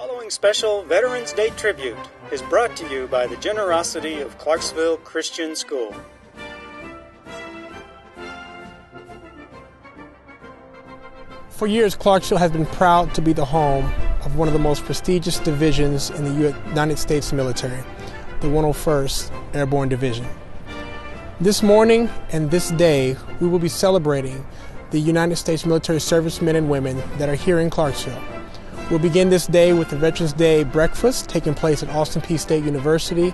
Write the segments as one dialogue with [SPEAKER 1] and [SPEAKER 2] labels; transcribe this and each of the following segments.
[SPEAKER 1] following special Veterans Day tribute is brought to you by the generosity of Clarksville Christian School.
[SPEAKER 2] For years, Clarksville has been proud to be the home of one of the most prestigious divisions in the United States military, the 101st Airborne Division. This morning and this day, we will be celebrating the United States military servicemen and women that are here in Clarksville. We'll begin this day with the Veterans Day breakfast taking place at Peay State University,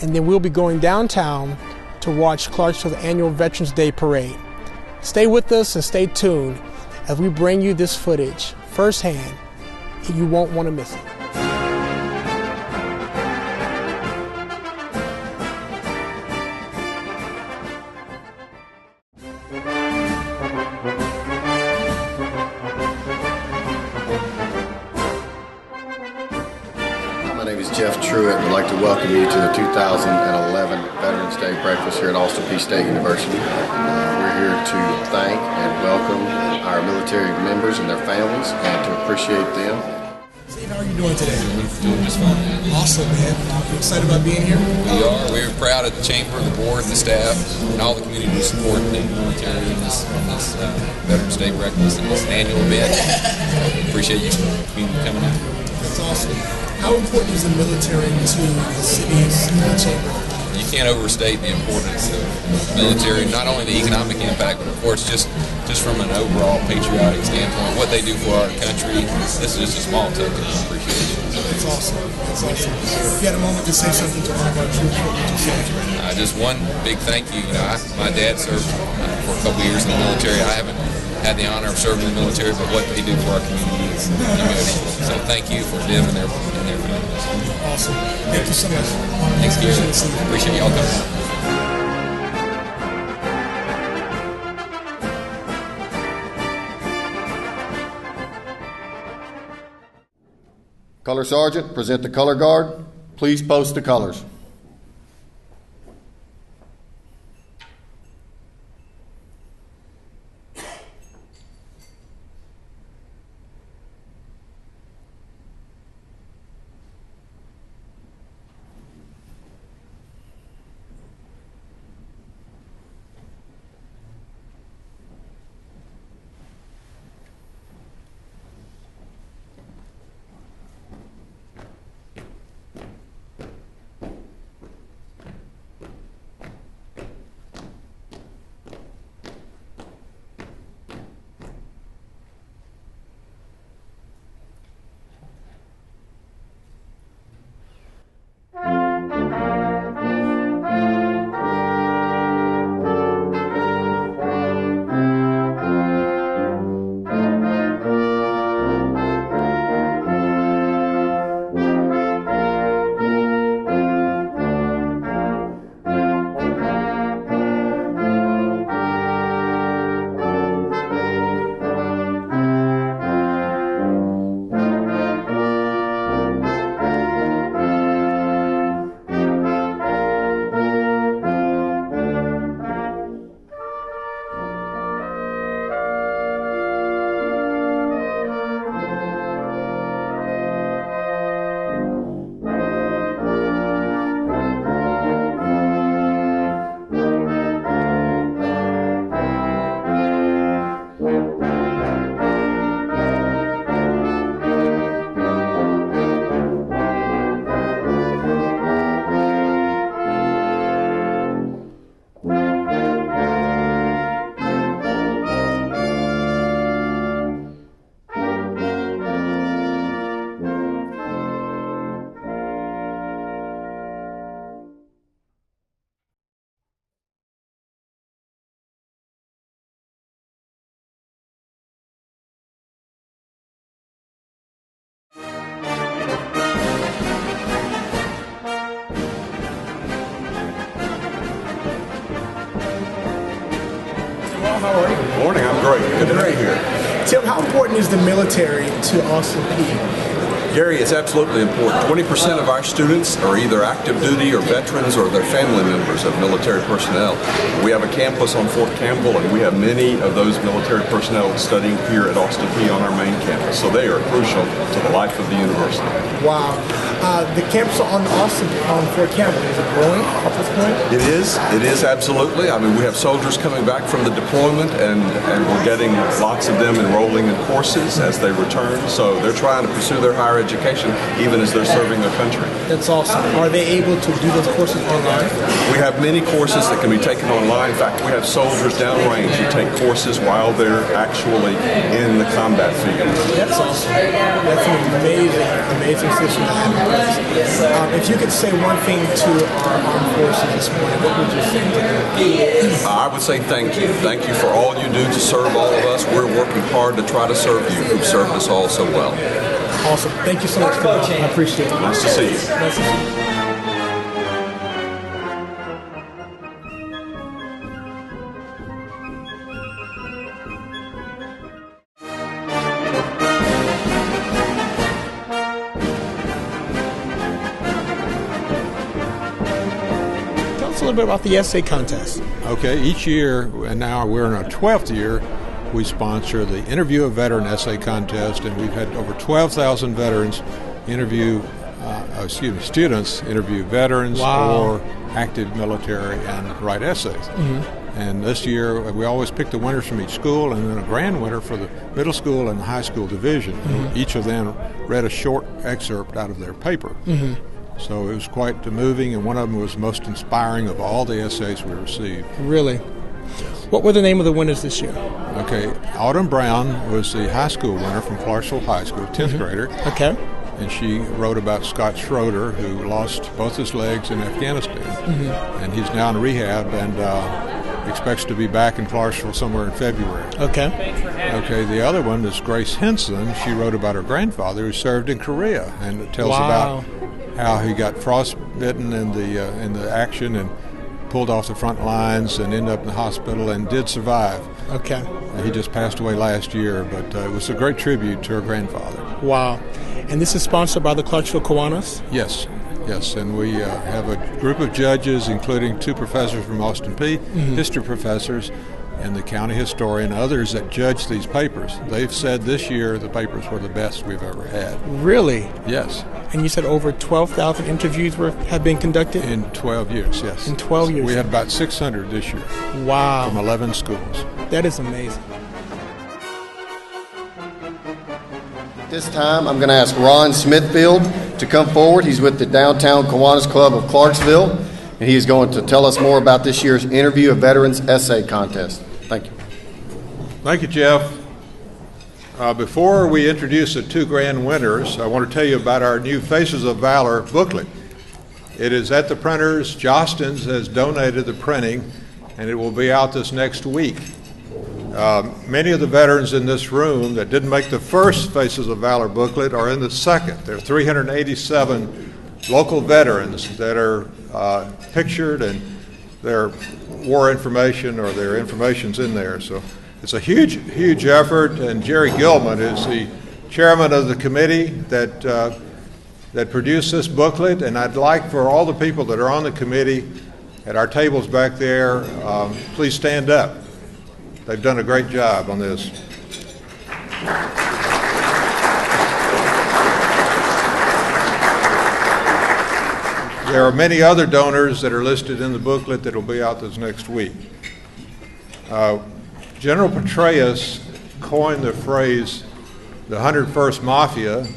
[SPEAKER 2] and then we'll be going downtown to watch Clarksville's annual Veterans Day parade. Stay with us and stay tuned as we bring you this footage firsthand, and you won't want to miss it.
[SPEAKER 3] My name is Jeff Truitt, and I'd like to welcome you to the 2011 Veterans Day breakfast here at Peay State University. We're here to thank and welcome our military members and their families and to appreciate them.
[SPEAKER 2] Steve, how are you doing today?
[SPEAKER 4] Doing just fine.
[SPEAKER 2] Awesome, man. You excited about being here?
[SPEAKER 4] We are. We're proud of the chamber, the board, the staff, and all the community who support the military in this Veterans Day breakfast and this annual event. Appreciate you community coming out.
[SPEAKER 2] That's awesome. How important is the military to the city's chamber?
[SPEAKER 4] You can't overstate the importance of the military, not only the economic impact, but of course just from an overall patriotic standpoint, what they do for our country. This is just a small token of appreciation.
[SPEAKER 2] That's awesome. That's awesome. If you had a moment to say something to one of our troops, what would you say?
[SPEAKER 4] Just one big thank you. My dad served for a couple years in the military. I haven't had the honor of serving in the military, but what they do for our community is emotional. So thank you for them and their families.
[SPEAKER 2] Awesome. Thank you so much.
[SPEAKER 4] Thanks, Gary. Appreciate y'all coming.
[SPEAKER 3] Color Sergeant, present the color guard. Please post the colors.
[SPEAKER 2] How are you?
[SPEAKER 5] Good morning. I'm great. Good to be here.
[SPEAKER 2] Tim, how important is the military to Peay?
[SPEAKER 5] Gary, it's absolutely important. 20% of our students are either active duty or veterans or they're family members of military personnel. We have a campus on Fort Campbell, and we have many of those military personnel studying here at Austin Peay on our main campus. So they are crucial to the life of the university.
[SPEAKER 2] Wow. The campus on Fort Campbell, is it growing at this point?
[SPEAKER 5] It is absolutely. I mean, we have soldiers coming back from the deployment, and we're getting lots of them enrolling in courses as they return. So they're trying to pursue their higher education even as they're serving their country.
[SPEAKER 2] That's awesome. Are they able to do those courses online?
[SPEAKER 5] We have many courses that can be taken online. In fact, we have soldiers downrange who take courses while they're actually in the combat field.
[SPEAKER 2] That's awesome. That's an amazing system to have in place. If you could say one thing to our armed forces this morning, what would you say to them?
[SPEAKER 5] I would say thank you. Thank you for all you do to serve all of us. We're working hard to try to serve you, who've served us all so well.
[SPEAKER 2] Awesome. Thank you so much, Coach. I appreciate it.
[SPEAKER 5] Nice to see you.
[SPEAKER 2] Nice to see you. Tell us a little bit about the essay contest.
[SPEAKER 6] Okay, each year, and now we're in our 12th year, we sponsor the Interview a Veteran Essay Contest, and we've had over 12,000 veterans students interview veterans or active military and write essays. Mm-hmm. And this year, we always pick the winners from each school, and then a grand winner for the middle school and the high school division. Mm-hmm. Each of them read a short excerpt out of their paper. Mm-hmm. So it was quite moving, and one of them was most inspiring of all the essays we received.
[SPEAKER 2] Really? What were the name of the winners this year?
[SPEAKER 6] Okay, Autumn Brown was the high school winner from Clarksville High School, 10th grader.
[SPEAKER 2] Okay.
[SPEAKER 6] And she wrote about Scott Schroeder, who lost both his legs in Afghanistan. Mm-hmm. And he's now in rehab and expects to be back in Clarksville somewhere in February.
[SPEAKER 2] Okay.
[SPEAKER 6] Okay, the other one is Grace Henson. She wrote about her grandfather who served in Korea, and it tells about how he got frostbitten in the action and pulled off the front lines and ended up in the hospital and did survive.
[SPEAKER 2] Okay.
[SPEAKER 6] He just passed away last year, but it was a great tribute to her grandfather.
[SPEAKER 2] Wow. And this is sponsored by the Clarksville Kiwanis?
[SPEAKER 6] Yes, and we have a group of judges, including 2 professors from Austin Peay, history professors, and the county historian, others that judge these papers. They've said this year the papers were the best we've ever had.
[SPEAKER 2] Really?
[SPEAKER 6] Yes.
[SPEAKER 2] And you said over 12,000 interviews have been conducted?
[SPEAKER 6] In 12 years, yes.
[SPEAKER 2] In 12 years?
[SPEAKER 6] We had about 600 this year.
[SPEAKER 2] Wow.
[SPEAKER 6] From 11 schools.
[SPEAKER 2] That is amazing.
[SPEAKER 3] This time, I'm going to ask Ron Smithfield to come forward. He's with the Downtown Kiwanis Club of Clarksville, and he is going to tell us more about this year's Interview a Veterans Essay Contest. Thank you.
[SPEAKER 6] Thank you, Jeff. Before we introduce the 2 grand winners, I want to tell you about our new Faces of Valor booklet. It is at the printers. Jostens has donated the printing, and it will be out this next week. Many of the veterans in this room that didn't make the first Faces of Valor booklet are in the second. There are 387 local veterans that are pictured, and their war information or their information's in there. So it's a huge effort, and Jerry Gilman is the chairman of the committee that produced this booklet, and I'd like for all the people that are on the committee at our tables back there, please stand up. They've done a great job on this. There are many other donors that are listed in the booklet that will be out this next week. General Petraeus coined the phrase, the 101st Mafia,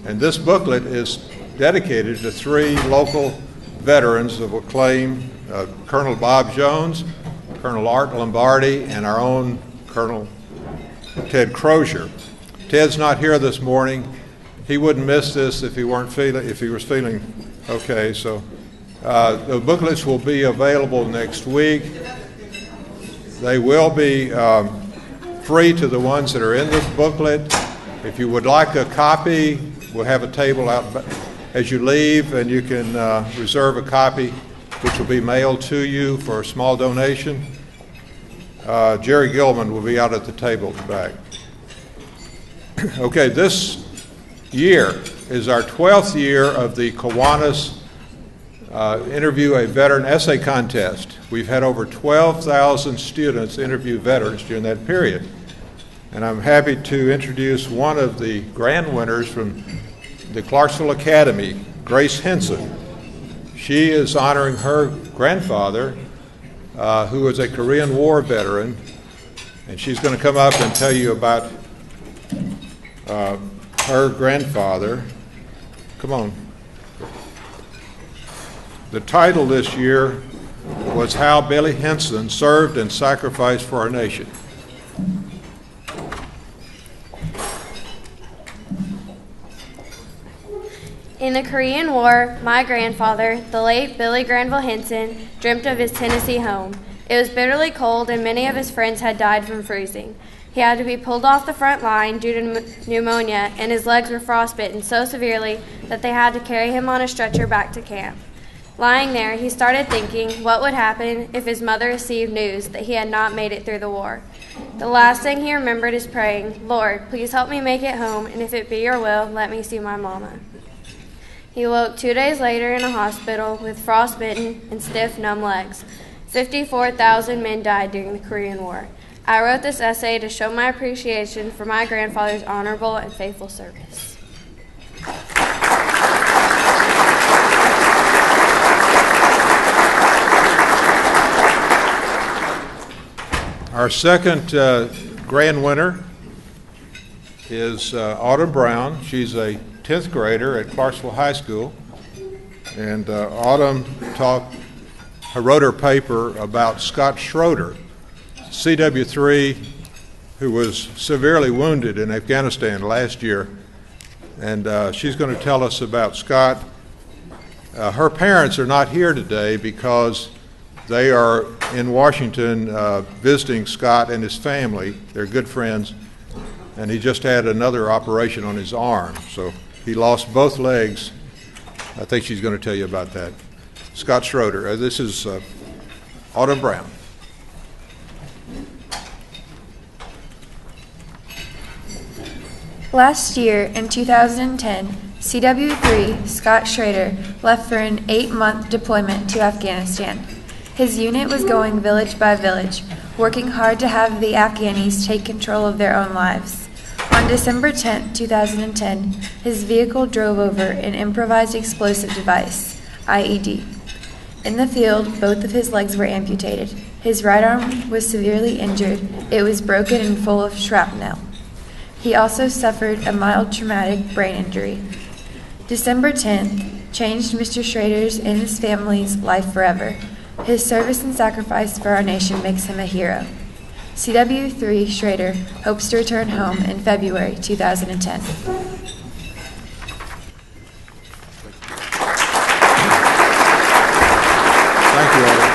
[SPEAKER 6] and this booklet is dedicated to 3 local veterans of acclaim, Colonel Bob Jones, Colonel Art Lombardi, and our own Colonel Ted Crozier. Ted's not here this morning. He wouldn't miss this if he was feeling okay. So the booklets will be available next week. They will be free to the ones that are in this booklet. If you would like a copy, we'll have a table out as you leave, and you can reserve a copy, which will be mailed to you for a small donation. Jerry Gilman will be out at the table at the back. Okay, this year is our 12th year of the Kiwanis Interview a Veteran Essay Contest. We've had over 12,000 students interview veterans during that period. And I'm happy to introduce one of the grand winners from the Clarksville Academy, Grace Henson. She is honoring her grandfather, who was a Korean War veteran, and she's going to come up and tell you about her grandfather. Come on. The title this year was How Billy Henson Served and Sacrificed for Our Nation.
[SPEAKER 7] In the Korean War, my grandfather, the late Billy Granville Henson, dreamt of his Tennessee home. It was bitterly cold and many of his friends had died from freezing. He had to be pulled off the front line due to pneumonia, and his legs were frostbitten so severely that they had to carry him on a stretcher back to camp. Lying there, he started thinking what would happen if his mother received news that he had not made it through the war. The last thing he remembered is praying, "Lord, please help me make it home, and if it be your will, let me see my mama." He woke 2 days later in a hospital with frostbitten and stiff, numb legs. 54,000 men died during the Korean War. I wrote this essay to show my appreciation for my grandfather's honorable and faithful service.
[SPEAKER 6] Our second grand winner is Autumn Brown. She's a 10th grader at Clarksville High School. And Autumn wrote her paper about Scott Schroeder, CW3, who was severely wounded in Afghanistan last year. And she's going to tell us about Scott. Her parents are not here today because they are in Washington visiting Scott and his family. They're good friends, and he just had another operation on his arm, so he lost both legs. I think she's going to tell you about that. Scott Schroeder. This is Autumn Brown.
[SPEAKER 8] Last year, in 2010, CW3 Scott Schrader left for an 8-month deployment to Afghanistan. His unit was going village by village, working hard to have the Afghanis take control of their own lives. On December 10, 2010, his vehicle drove over an improvised explosive device, IED. In the field, both of his legs were amputated. His right arm was severely injured. It was broken and full of shrapnel. He also suffered a mild traumatic brain injury. December 10th changed Mr. Schrader's and his family's life forever. His service and sacrifice for our nation makes him a hero. CW3 Schrader hopes to return home in February 2010.
[SPEAKER 6] Thank you, Autumn.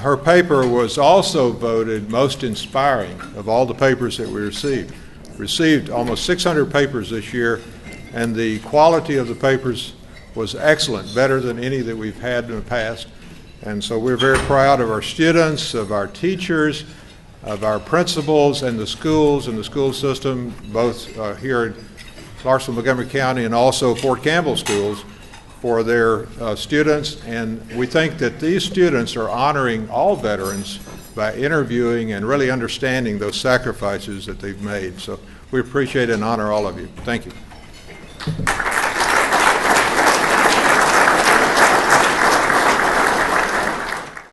[SPEAKER 6] Her paper was also voted most inspiring of all the papers that we received. Received almost 600 papers this year, and the quality of the papers was excellent, better than any that we've had in the past. And so we're very proud of our students, of our teachers, of our principals, and the schools and the school system, both here in Clarksville, Montgomery County, and also Fort Campbell schools, for their students. And we think that these students are honoring all veterans by interviewing and really understanding those sacrifices that they've made. So we appreciate and honor all of you. Thank you.